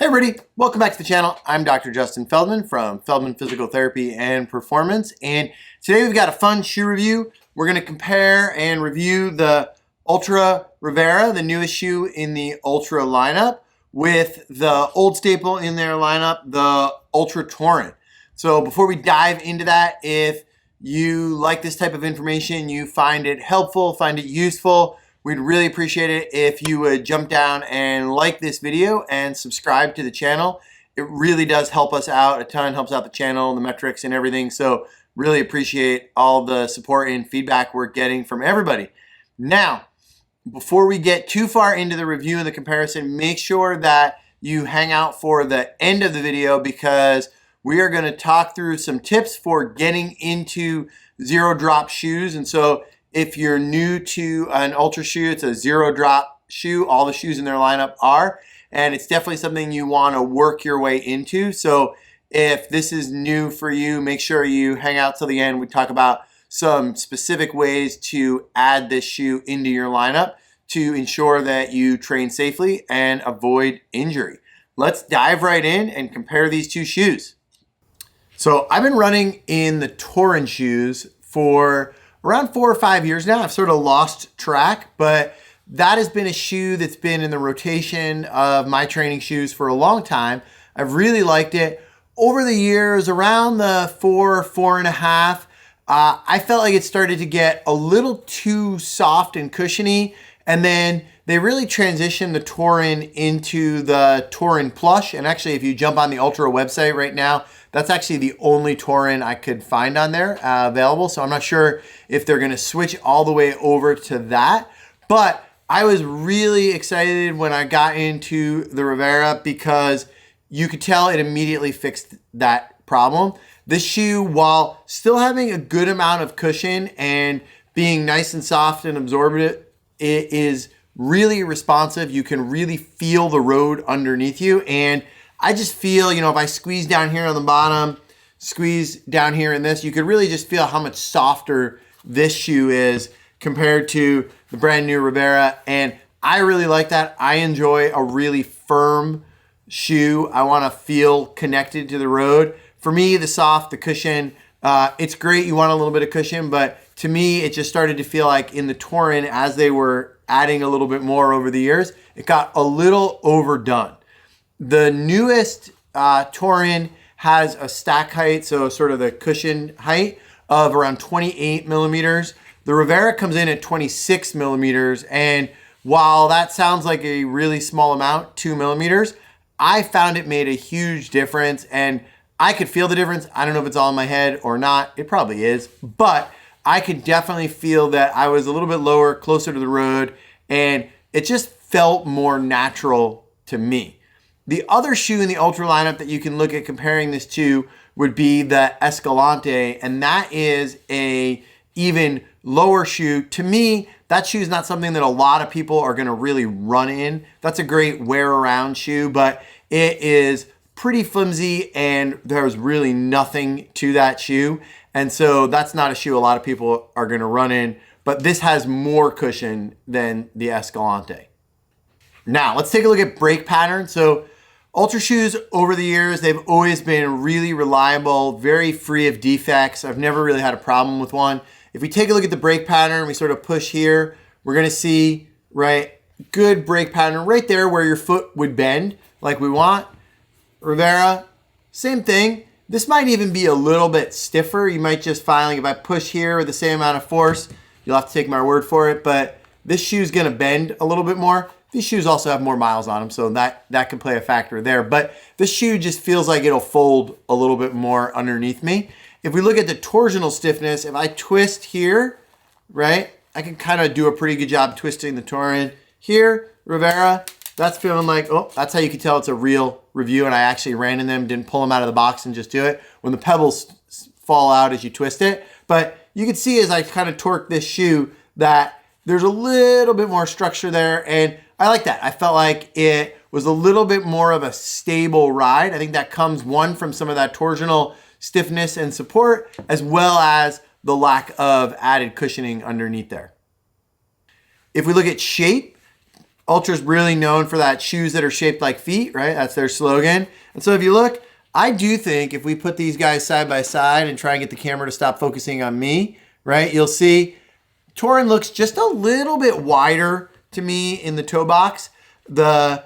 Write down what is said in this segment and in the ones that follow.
Hey everybody, welcome back to the channel. I'm Dr. Justin Feldman from Feldman Physical Therapy and Performance, and today we've got a fun shoe review. We're going to compare and review the Altra Rivera, the newest shoe in the Altra lineup, with the old staple in their lineup, the Altra Torin. So before we dive into that, if you like this type of information, you find it helpful, find it useful, we'd really appreciate it if you would jump down and like this video and subscribe to the channel. It really does help us out a ton, helps out the channel, the metrics and everything. So really appreciate all the support and feedback we're getting from everybody. Now, before we get too far into the review and the comparison, make sure that you hang out for the end of the video because we are going to talk through some tips for getting into zero drop shoes. And so if you're new to an Altra shoe, it's a zero drop shoe. All the shoes in their lineup are, and it's definitely something you want to work your way into. So if this is new for you, make sure you hang out till the end. We talk about some specific ways to add this shoe into your lineup to ensure that you train safely and avoid injury. Let's dive right in and compare these two shoes. So I've been running in the Torin shoes for around 4 or 5 years now. I've sort of lost track, but that has been a shoe that's been in the rotation of my training shoes for a long time. I've really liked it. Over the years, around the 4.5, I felt like it started to get a little too soft and cushiony, and then they really transitioned the Torin into the Torin Plush. And actually, if you jump on the Altra website right now, that's actually the only Torin I could find on there available. So I'm not sure if they're going to switch all the way over to that. But I was really excited when I got into the Rivera because you could tell it immediately fixed that problem. This shoe, while still having a good amount of cushion and being nice and soft and absorbent, it is really responsive. You can really feel the road underneath you. And I just feel, if I squeeze down here on the bottom, squeeze down here in this, you could really just feel how much softer this shoe is compared to the brand new Rivera. And I really like that. I enjoy a really firm shoe. I want to feel connected to the road. For me, the soft, the cushion, it's great. You want a little bit of cushion, but to me, it just started to feel like in the Torin, as they were adding a little bit more over the years, it got a little overdone. The newest Torin has a stack height, so sort of the cushion height of around 28 millimeters. The Rivera comes in at 26 millimeters, and while that sounds like a really small amount, 2 millimeters, I found it made a huge difference, and I could feel the difference. I don't know if it's all in my head or not. It probably is, but I could definitely feel that I was a little bit lower, closer to the road, and it just felt more natural to me. The other shoe in the Altra lineup that you can look at comparing this to would be the Escalante, and that is a even lower shoe. To me, that shoe is not something that a lot of people are going to really run in. That's a great wear around shoe, but it is pretty flimsy and there's really nothing to that shoe. And so that's not a shoe a lot of people are going to run in, but this has more cushion than the Escalante. Now, let's take a look at brake pattern. So Altra shoes over the years, they've always been really reliable, very free of defects. I've never really had a problem with one. If we take a look at the brake pattern, we sort of push here, we're going to see, right, good brake pattern right there where your foot would bend like we want. Rivera, same thing. This might even be a little bit stiffer. You might just find, like, if I push here with the same amount of force, you'll have to take my word for it, but this shoe's going to bend a little bit more. These shoes also have more miles on them, so that can play a factor there. But this shoe just feels like it'll fold a little bit more underneath me. If we look at the torsional stiffness, if I twist here, right, I can kind of do a pretty good job twisting the Torin. Here, Rivera, that's feeling like, oh, that's how you can tell it's a real review, and I actually ran in them, didn't pull them out of the box and just do it. When the pebbles fall out as you twist it. But you can see as I kind of torque this shoe that there's a little bit more structure there, and I like that. I felt like it was a little bit more of a stable ride. I think that comes, one, from some of that torsional stiffness and support, as well as the lack of added cushioning underneath there. If we look at shape, Altra's really known for that shoes that are shaped like feet, right? That's their slogan. And so if you look, I do think if we put these guys side by side and try and get the camera to stop focusing on me, right? You'll see Torin looks just a little bit wider to me in the toe box. The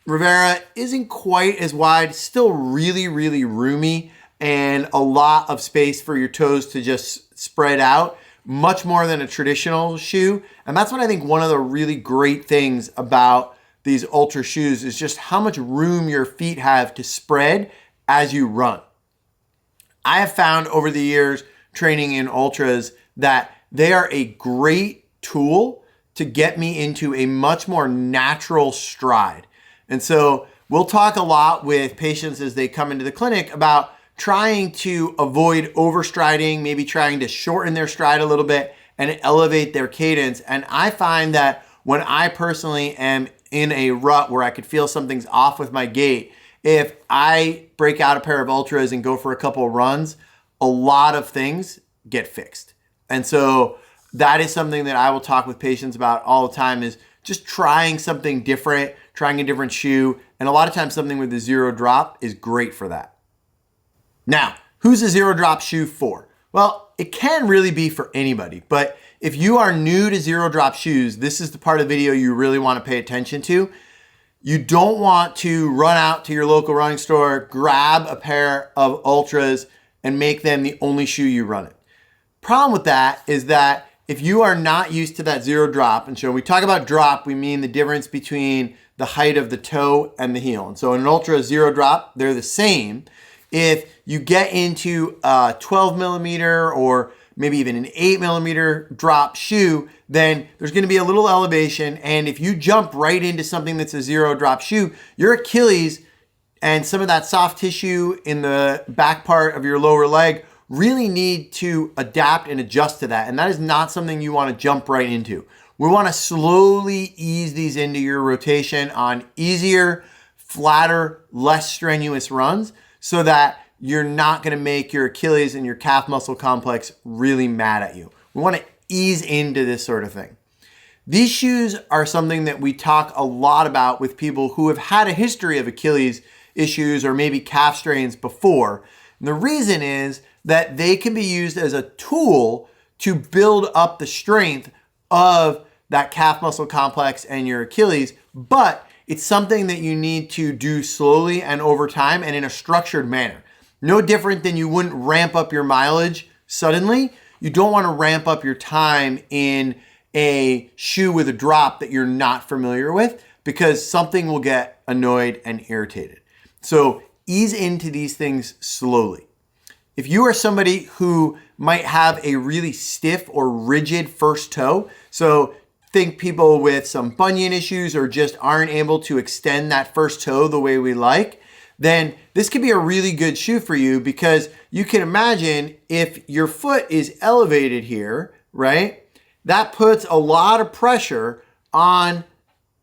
Rivera isn't quite as wide, still really, really roomy and a lot of space for your toes to just spread out, much more than a traditional shoe. And that's what I think one of the really great things about these Altra shoes is just how much room your feet have to spread as you run. I have found over the years training in Altras that they are a great tool to get me into a much more natural stride. And so we'll talk a lot with patients as they come into the clinic about trying to avoid overstriding, maybe trying to shorten their stride a little bit and elevate their cadence. And I find that when I personally am in a rut where I could feel something's off with my gait, if I break out a pair of Altras and go for a couple of runs, a lot of things get fixed. And so that is something that I will talk with patients about all the time, is just trying something different, trying a different shoe. And a lot of times something with a zero drop is great for that. Now, who's a zero drop shoe for? Well, it can really be for anybody, but if you are new to zero drop shoes, this is the part of the video you really want to pay attention to. You don't want to run out to your local running store, grab a pair of Altras and make them the only shoe you run in. Problem with that is that if you are not used to that zero drop, and so when we talk about drop, we mean the difference between the height of the toe and the heel. And so in an Altra zero drop, they're the same. If you get into a 12 millimeter or maybe even an 8 millimeter drop shoe, then there's going to be a little elevation. And if you jump right into something that's a zero drop shoe, your Achilles and some of that soft tissue in the back part of your lower leg really need to adapt and adjust to that. And that is not something you want to jump right into. We want to slowly ease these into your rotation on easier, flatter, less strenuous runs, so that you're not going to make your Achilles and your calf muscle complex really mad at you. We want to ease into this sort of thing. These shoes are something that we talk a lot about with people who have had a history of Achilles issues or maybe calf strains before. And the reason is that they can be used as a tool to build up the strength of that calf muscle complex and your Achilles, but it's something that you need to do slowly and over time and in a structured manner. No different than you wouldn't ramp up your mileage suddenly. You don't want to ramp up your time in a shoe with a drop that you're not familiar with, because something will get annoyed and irritated. So ease into these things slowly. If you are somebody who might have a really stiff or rigid first toe, so think people with some bunion issues or just aren't able to extend that first toe the way we like, then this could be a really good shoe for you, because you can imagine if your foot is elevated here, right? That puts a lot of pressure on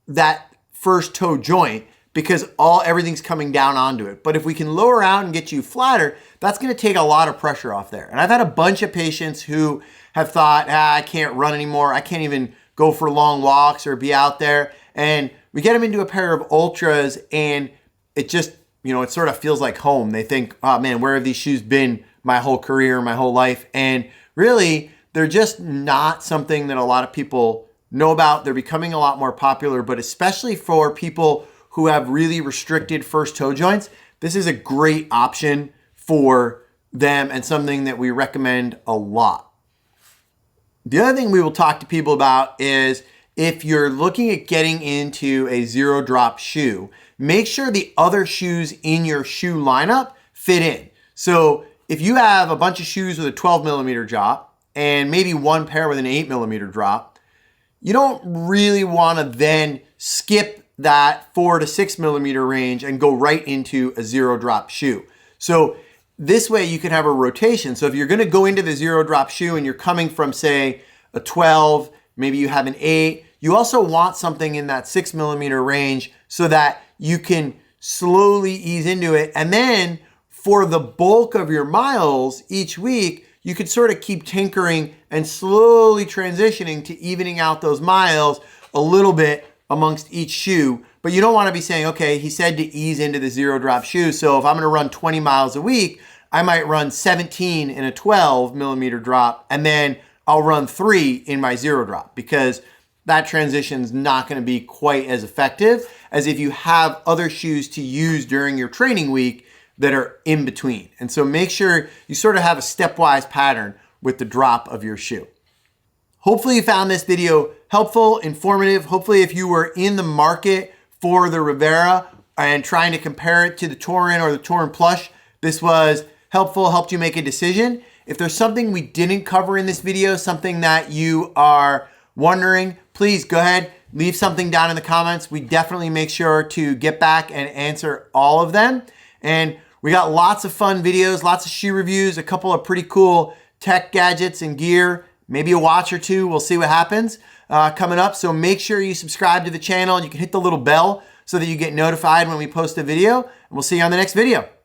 that first toe joint because everything's coming down onto it. But if we can lower out and get you flatter, that's going to take a lot of pressure off there. And I've had a bunch of patients who have thought, I can't run anymore. I can't even go for long walks or be out there. And we get them into a pair of Altras and it just, it sort of feels like home. They think, oh man, where have these shoes been my whole career, my whole life? And really, they're just not something that a lot of people know about. They're becoming a lot more popular, but especially for people who have really restricted first toe joints, this is a great option for them and something that we recommend a lot. The other thing we will talk to people about is if you're looking at getting into a zero drop shoe, make sure the other shoes in your shoe lineup fit in. So if you have a bunch of shoes with a 12 millimeter drop and maybe one pair with an 8 millimeter drop, you don't really want to then skip that 4 to 6 millimeter range and go right into a zero drop shoe. So this way you can have a rotation. So if you're going to go into the zero drop shoe and you're coming from, say, a 12, maybe you have an 8, you also want something in that 6 millimeter range so that you can slowly ease into it. And then for the bulk of your miles each week, you could sort of keep tinkering and slowly transitioning to evening out those miles a little bit amongst each shoe, but you don't want to be saying, okay, he said to ease into the zero drop shoe. So if I'm going to run 20 miles a week, I might run 17 in a 12 millimeter drop, and then I'll run 3 in my zero drop, because that transition is not going to be quite as effective as if you have other shoes to use during your training week that are in between. And so make sure you sort of have a stepwise pattern with the drop of your shoe. Hopefully you found this video helpful, informative. Hopefully if you were in the market for the Rivera and trying to compare it to the Torin or the Torin Plush, this was helpful, helped you make a decision. If there's something we didn't cover in this video, something that you are wondering, please go ahead, leave something down in the comments. We definitely make sure to get back and answer all of them. And we got lots of fun videos, lots of shoe reviews, a couple of pretty cool tech gadgets and gear, maybe a watch or two. We'll see what happens coming up. So make sure you subscribe to the channel, and you can hit the little bell so that you get notified when we post a video. And we'll see you on the next video.